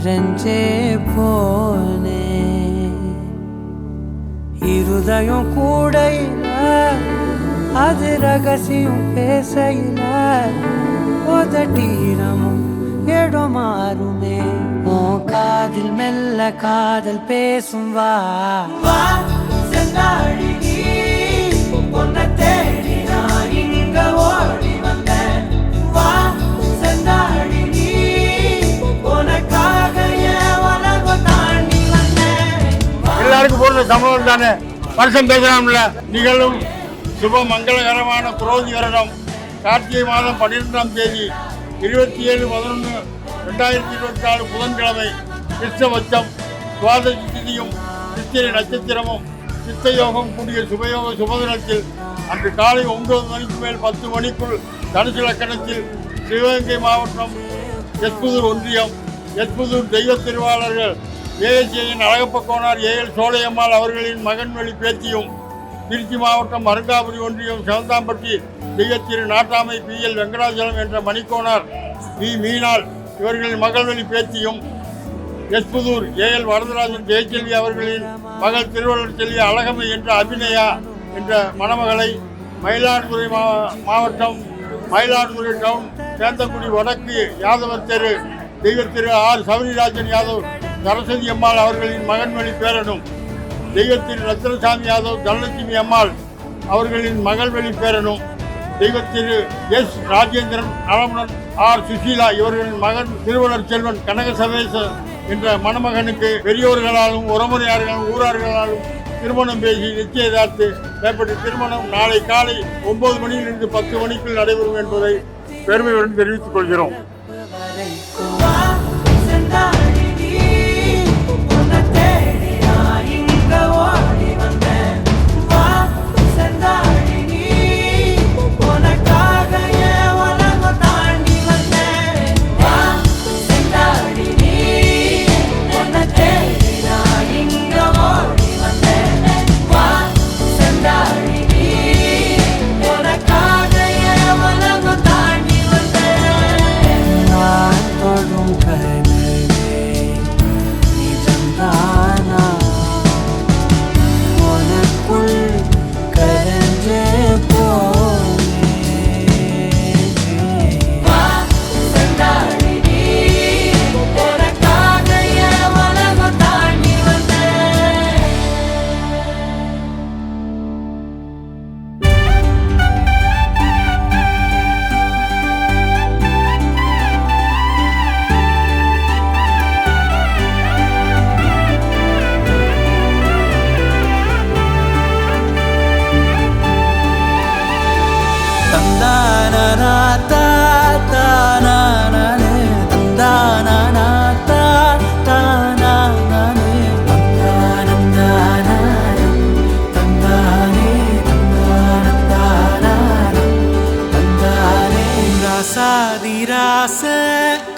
கரஞ்சே போனே இருதயம் கூடையில அது ரகசியம் பேசையில உதட்டீரமும் இடம் மாறுமே உன் காதில் மெல்ல காதல் பேசும் வா செந்தாழி நீ உன்னை தேடி நான் இங்க ஓடி வந்தேன் வா செந்தாழி நீ உனக்காக என் உலகம் தாண்டி வந்தேன். எல்லாருக்கும் போடுற சம்பவம் தானே வருஷம் பேசலாம்ல. நிகழும் சுப மங்களகரமான குரோதி வருடம் கார்த்திகை மாதம் 12ஆம் தேதி 27/11/2024 புதன்கிழமை கிருஷ்ணபட்சம் துவாதசி திதியும் சித்திரை நட்சத்திரமும் சித்தயோகம் கூடிய சுபயோக சுபதினத்தில் அன்று காலை 9 மணிக்கு மேல் 10 மணிக்குள் தனுசு லக்கணத்தில் சிவகங்கை மாவட்டம் எஸ்புதூர் ஒன்றியம் எஸ்புதூர் தெய்வ திருவாளர்கள் ஏஎஸ்ஏயின் அழகப்ப கோனார் ஏஎல் சோலையம்மாள் அவர்களின் மகன்வழி பேத்தியும் திருச்சி மாவட்டம் அருங்காபுரி ஒன்றியம் செவந்தாம்பட்டி தெய்வத்திரு நாட்டாமை PL வெங்கடாச்சலம் என்ற மணிக்கோனார் வி மீனாள் இவர்களின் மகள்வழி பேத்தியும் எஸ்புதூர் ஏஎல் வரதராஜன் ஜெயச்செல்வி அவர்களின் மகள் திருவள்ளூர் செல்வி அழகமை என்ற அபிநயா என்ற மணமகளை மயிலாடுதுறை மாவட்டம் மயிலாடுதுறை டவுன் சேந்தங்குடி வடக்கு யாதவர் தெரு தெய்வத்திரு ஆர் சபரிராஜன் யாதவ் சரஸ்வதி அம்மாள் அவர்களின் மகன்வழி பேரனும் தெய்வத்திரு ரத்னசாமி யாதவ் தனலட்சுமி அம்மாள் அவர்களின் மகள்வழி பேரனும் தெய்வத்திரு எஸ் ராஜேந்திரன் நலமுடன் ஆர் சுசீலா இவர்களின் மகன் திருவள்ளர் செல்வன் கனகசவேச என்ற மணமகனுக்கு பெரியோர்களாலும் உறமுறையார்களாலும் ஊரார்களாலும் திருமணம் பேசி நிச்சயதார்த்து மேற்பட்ட திருமணம் நாளை காலை 9 மணியிலிருந்து 10 மணிக்குள் நடைபெறும் என்பதை பெருமையுடன் தெரிவித்துக் கொள்கிறோம்.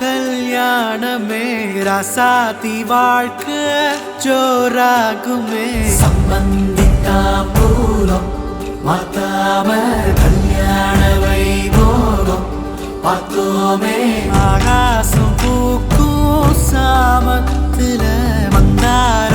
கல்யாணமே ராசாதி வாழ்க்கை ஜோராகுமே சம்பந்திக்கா பூரம் மாத்தாம கல்யாண வைபோகம் பார்த்தோமே ஆகாசம் பூக்கும் சாமத்துல மந்தார